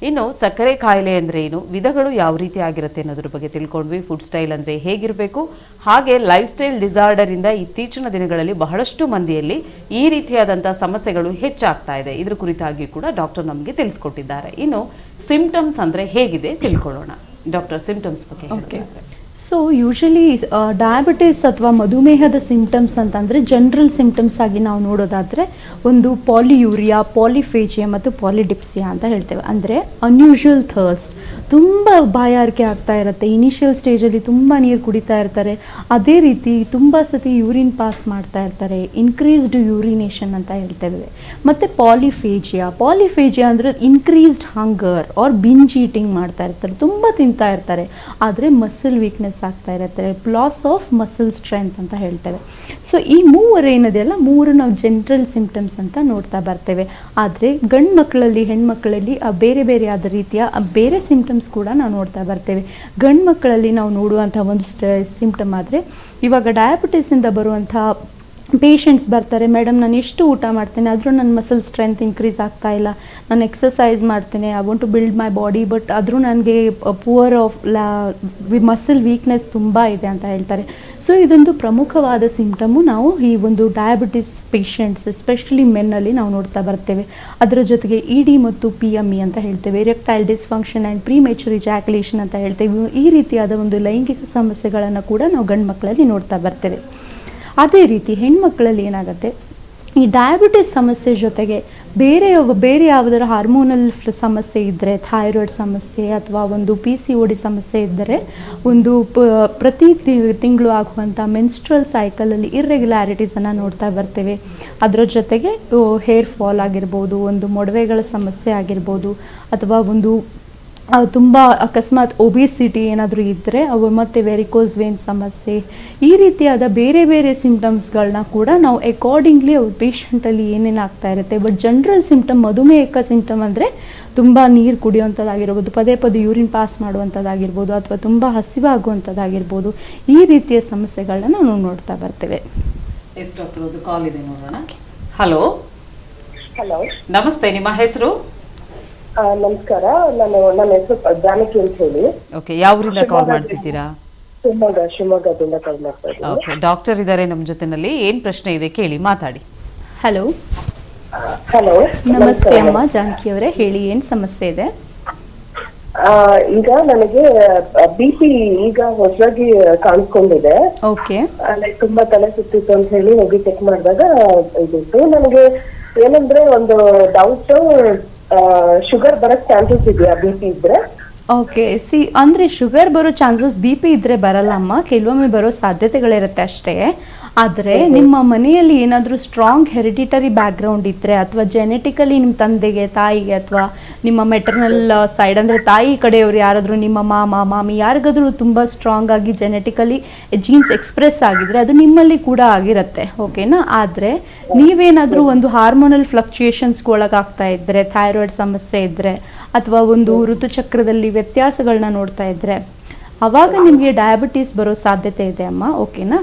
ಇನ್ನು ಸಕ್ಕರೆ ಕಾಯಿಲೆ ಅಂದರೆ ಏನು, ವಿಧಗಳು ಯಾವ ರೀತಿ ಆಗಿರುತ್ತೆ ಅನ್ನೋದ್ರ ಬಗ್ಗೆ ತಿಳ್ಕೊಂಡ್ವಿ. ಫುಡ್ ಸ್ಟೈಲ್ ಅಂದರೆ ಹೇಗಿರಬೇಕು, ಹಾಗೆ ಲೈಫ್ ಸ್ಟೈಲ್ ಡಿಸಾರ್ಡರ್ ಇಂದ ಇತ್ತೀಚಿನ ದಿನಗಳಲ್ಲಿ ಬಹಳಷ್ಟು ಮಂದಿಯಲ್ಲಿ ಈ ರೀತಿಯಾದಂಥ ಸಮಸ್ಯೆಗಳು ಹೆಚ್ಚಾಗ್ತಾ ಇದೆ. ಇದ್ರ ಕುರಿತಾಗಿ ಕೂಡ ಡಾಕ್ಟರ್ ನಮಗೆ ತಿಳಿಸ್ಕೊಟ್ಟಿದ್ದಾರೆ. ಇನ್ನು ಸಿಂಪ್ಟಮ್ಸ್ ಅಂದರೆ ಹೇಗಿದೆ ತಿಳ್ಕೊಳ್ಳೋಣ. ಡಾಕ್ಟರ್, ಸಿಂಪ್ಟಮ್ಸ್ ಬಗ್ಗೆ ಓಕೆ. ಸೊ ಯೂಶಲಿ ಡಯಾಬಿಟಿಸ್ ಅಥವಾ ಮಧುಮೇಹದ ಸಿಂಪ್ಟಮ್ಸ್ ಅಂತಂದರೆ ಜನರಲ್ ಸಿಂಪ್ಟಮ್ಸ್ ಆಗಿ ನಾವು ನೋಡೋದಾದರೆ ಒಂದು ಪಾಲಿಯೂರಿಯಾ, ಪಾಲಿಫೇಜಿಯಾ ಮತ್ತು ಪಾಲಿಡಿಪ್ಸಿಯಾ ಅಂತ ಹೇಳ್ತೇವೆ. ಅಂದರೆ ಅನ್ಯೂಶುವಲ್ ಥರ್ಸ್ಟ್, ತುಂಬ ಬಾಯಾರಿಕೆ ಆಗ್ತಾ ಇರುತ್ತೆ, ಇನಿಷಿಯಲ್ ಸ್ಟೇಜಲ್ಲಿ ತುಂಬ ನೀರು ಕುಡಿತಾ ಇರ್ತಾರೆ, ಅದೇ ರೀತಿ ತುಂಬ ಸತಿ ಯೂರಿನ್ ಪಾಸ್ ಮಾಡ್ತಾ ಇರ್ತಾರೆ, ಇನ್ಕ್ರೀಸ್ಡ್ ಯೂರಿನೇಷನ್ ಅಂತ ಹೇಳ್ತೇವೆ. ಮತ್ತು ಪಾಲಿಫೇಜಿಯಾ ಅಂದರೆ ಇನ್ಕ್ರೀಸ್ಡ್ ಹಂಗರ್ ಆರ್ ಬಿಂಜ್ ಈಟಿಂಗ್ ಮಾಡ್ತಾ ಇರ್ತಾರೆ, ತುಂಬ ತಿಂತಾ ಇರ್ತಾರೆ, ಆದರೆ ಮಸಲ್ ವೀಕ್ನೆಸ್ ಆಗ್ತಾ ಇರುತ್ತೆ, ಲಾಸ್ ಆಫ್ ಮಸಲ್ ಸ್ಟ್ರೆಂತ್ ಅಂತ ಹೇಳ್ತೇವೆ. ಸೊ ಈ ಮೂವರು ಏನಿದೆಯಲ್ಲ, ಮೂರು ನಾವು ಜನರಲ್ ಸಿಂಪ್ಟಮ್ಸ್ ಅಂತ ನೋಡ್ತಾ ಬರ್ತೇವೆ. ಆದರೆ ಗಂಡು ಮಕ್ಕಳಲ್ಲಿ, ಹೆಣ್ಮಕ್ಕಳಲ್ಲಿ ಬೇರೆ ಬೇರೆ ಆದ ರೀತಿಯ ಬೇರೆ ಸಿಂಪ್ಟಮ್ಸ್ ಕೂಡ ನಾವು ನೋಡ್ತಾ ಬರ್ತೇವೆ. ಗಂಡು ಮಕ್ಕಳಲ್ಲಿ ನಾವು ನೋಡುವಂಥ ಒಂದು ಸಿಂಪ್ಟಮ್ ಆದರೆ, ಇವಾಗ ಡಯಾಬಿಟಿಸಿಂದ ಬರುವಂಥ ಪೇಷಂಟ್ಸ್ ಬರ್ತಾರೆ, ಮೇಡಮ್ ನಾನು ಎಷ್ಟು ಊಟ ಮಾಡ್ತೇನೆ ಆದರೂ ನನ್ನ ಮಸಲ್ ಸ್ಟ್ರೆಂತ್ ಇನ್ಕ್ರೀಸ್ ಆಗ್ತಾ ಇಲ್ಲ, ನಾನು ಎಕ್ಸಸೈಸ್ ಮಾಡ್ತೇನೆ, I want to build my body, but ಆದರೂ ನನಗೆ ಪುವರ್ ಆಫ್ ಮಸಲ್ ವೀಕ್ನೆಸ್ ತುಂಬ ಇದೆ ಅಂತ ಹೇಳ್ತಾರೆ. ಸೊ ಇದೊಂದು ಪ್ರಮುಖವಾದ ಸಿಂಪ್ಟಮು ನಾವು ಈ ಒಂದು ಡಯಾಬಿಟಿಸ್ ಪೇಷಂಟ್ಸ್ ಎಸ್ಪೆಷಲಿ ಮೆನ್ನಲ್ಲಿ ನಾವು ನೋಡ್ತಾ ಬರ್ತೇವೆ. ಅದರ ಜೊತೆಗೆ ಇ.ಡಿ. ಮತ್ತು PME ಅಂತ ಹೇಳ್ತೇವೆ, ಎರೆಕ್ಟೈಲ್ ಡಿಸ್ಫಂಕ್ಷನ್ ಆ್ಯಂಡ್ ಪ್ರೀಮೇಚರ್ ಇಜಾಕ್ಯುಲೇಷನ್ ಅಂತ ಹೇಳ್ತೇವೆ. ಈ ರೀತಿಯಾದ ಒಂದು ಲೈಂಗಿಕ ಸಮಸ್ಯೆಗಳನ್ನು ಕೂಡ ನಾವು ಗಂಡು ಮಕ್ಕಳಲ್ಲಿ ನೋಡ್ತಾ ಬರ್ತೇವೆ. ಅದೇ ರೀತಿ ಹೆಣ್ಮಕ್ಕಳಲ್ಲಿ ಏನಾಗುತ್ತೆ, ಈ ಡಯಾಬಿಟಿಸ್ ಸಮಸ್ಯೆ ಜೊತೆಗೆ ಬೇರೆ ಯಾವುದರ ಹಾರ್ಮೋನಲ್ ಸಮಸ್ಯೆ ಇದ್ದರೆ, ಥೈರಾಯ್ಡ್ ಸಮಸ್ಯೆ ಅಥವಾ ಒಂದು PCOD ಸಮಸ್ಯೆ ಇದ್ದರೆ, ಒಂದು ಪ್ರತಿ ತಿಂಗಳು ಆಗುವಂಥ ಮೆನ್ಸ್ಟ್ರಲ್ ಸೈಕಲಲ್ಲಿ ಇರ್ರೆಗ್ಯುಲಾರಿಟೀಸನ್ನು ನೋಡ್ತಾ ಬರ್ತೇವೆ. ಅದರ ಜೊತೆಗೆ ಹೇರ್ ಫಾಲ್ ಆಗಿರ್ಬೋದು, ಒಂದು ಮೊಡವೆಗಳ ಸಮಸ್ಯೆ ಆಗಿರ್ಬೋದು, ಅಥವಾ ಒಂದು ತುಂಬ ಅಕಸ್ಮಾತ್ ಒಬಿಸಿಟಿ ಏನಾದರೂ ಇದ್ದರೆ ಅವು, ಮತ್ತು ವೆರಿಕೋಸ್ ವೇನ್ ಸಮಸ್ಯೆ, ಈ ರೀತಿಯಾದ ಬೇರೆ ಬೇರೆ ಸಿಂಪ್ಟಮ್ಸ್ಗಳನ್ನ ಕೂಡ ನಾವು ಅಕಾರ್ಡಿಂಗ್ಲಿ ಅವ್ರ ಪೇಷಂಟಲ್ಲಿ ಏನೇನು ಆಗ್ತಾ ಇರುತ್ತೆ. ಬಟ್ ಜನರಲ್ ಸಿಂಪ್ಟಮ್, ಮಧುಮೇಹಕ ಸಿಂಪ್ಟಮ್ ಅಂದರೆ ತುಂಬ ನೀರು ಕುಡಿಯುವಂಥದ್ದಾಗಿರ್ಬೋದು, ಪದೇ ಪದೇ ಯೂರಿನ್ ಪಾಸ್ ಮಾಡುವಂಥದ್ದಾಗಿರ್ಬೋದು, ಅಥವಾ ತುಂಬ ಹಸಿವಾಗುವಂಥದ್ದಾಗಿರ್ಬೋದು, ಈ ರೀತಿಯ ಸಮಸ್ಯೆಗಳನ್ನ ನಾವು ನೋಡ್ತಾ ಬರ್ತೇವೆ. ಎಸ್ ಡಾಕ್ಟರ್, ಒಂದು ಕಾಲ್ ಇದೆ ನೋಡೋಣ. ಹಲೋ. ಹಲೋ, ನಮಸ್ತೆ, ನಿಮ್ಮ ಹೆಸರು? ನಮಸ್ಕಾರ. ನನ್ನ ಹೆಸರು ಜಾನಕಿ ಅಂತ ಹೇಳಿ. ಓಕೆ, ಯಾವ ಊರಿಂದ ಕಾಲ್ ಮಾಡ್ತಿದ್ದೀರಾ? ಶಿವಮೊಗ್ಗದಿಂದ ಕಾಲ್ ಮಾಡ್ತಾ ಇದ್ದೀನಿ. ಓಕೆ, ಡಾಕ್ಟರ್ ಇದ್ದಾರೆ ನಮ್ಮ ಜೊತೆನಲ್ಲಿ. ಏನು ಪ್ರಶ್ನೆ ಇದೆ ಕೇಳಿ, ಮಾತಾಡಿ. ಹಲೋ. ಹಲೋ, ನಮಸ್ತೆ ಅಮ್ಮ ಜಾನಕಿ ಅವರೇ, ಹೇಳಿ ಏನು ಸಮಸ್ಯೆ ಇದೆ? ಈಗ ನನಗೆ BP ಈಗ ಹೊಸದಾಗಿ ಕಾಣಿಸ್ಕೊಂಡಿದೆ. ಓಕೆ. ತುಂಬಾ ತಲೆ ಸುತ್ತಿತ್ತು ಅಂತ ಹೇಳಿ ಹೋಗಿ ಚೆಕ್ ಮಾಡಿದಾಗ ಇದಿತ್ತು. ನನಗೆ ಏನಂದ್ರೆ ಒಂದು ಡೌಟ್, ಶುಗರ್ ಬರಕ್ ಚಾನ್ಸಸ್ ಇದೆಯಾ BP ಇದ್ರೆ? ಓಕೆ, ಅಂದರೆ ಶುಗರ್ ಬರೋ ಚಾನ್ಸಸ್ BP ಇದ್ದರೆ ಬರಲ್ಲ ಅಮ್ಮ, ಕೆಲವೊಮ್ಮೆ ಬರೋ ಸಾಧ್ಯತೆಗಳಿರುತ್ತೆ ಅಷ್ಟೇ. ಆದರೆ ನಿಮ್ಮ ಮನೆಯಲ್ಲಿ ಏನಾದರೂ ಸ್ಟ್ರಾಂಗ್ ಹೆರಿಡಿಟರಿ ಬ್ಯಾಕ್ಗ್ರೌಂಡ್ ಇದ್ದರೆ, ಅಥವಾ ಜೆನೆಟಿಕಲಿ ನಿಮ್ಮ ತಂದೆಗೆ, ತಾಯಿಗೆ, ಅಥವಾ ನಿಮ್ಮ ಮೆಟರ್ನಲ್ ಸೈಡ್ ಅಂದರೆ ತಾಯಿ ಕಡೆಯವರು ಯಾರಾದರೂ, ನಿಮ್ಮ ಮಾಮಿ ಯಾರಿಗಾದರೂ ತುಂಬ ಸ್ಟ್ರಾಂಗ್ ಆಗಿ ಜೆನೆಟಿಕಲಿ ಜೀನ್ಸ್ ಎಕ್ಸ್ಪ್ರೆಸ್ ಆಗಿದ್ರೆ ಅದು ನಿಮ್ಮಲ್ಲಿ ಕೂಡ ಆಗಿರುತ್ತೆ. ಓಕೆನಾ? ಆದರೆ ನೀವೇನಾದರೂ ಒಂದು ಹಾರ್ಮೋನಲ್ ಫ್ಲಕ್ಚುಯೇಷನ್ಸ್ಗೆ ಒಳಗಾಗ್ತಾ ಇದ್ದರೆ, ಥೈರಾಯ್ಡ್ ಸಮಸ್ಯೆ ಇದ್ದರೆ, ಅಥವಾ ಒಂದು ಋತುಚಕ್ರದಲ್ಲಿ ವ್ಯತ್ಯಾಸಗಳನ್ನ ನೋಡ್ತಾ ಇದ್ದರೆ, ಆವಾಗ ನಿಮಗೆ ಡಯಾಬಿಟೀಸ್ ಬರೋ ಸಾಧ್ಯತೆ ಇದೆ ಅಮ್ಮ. ಓಕೆನಾ?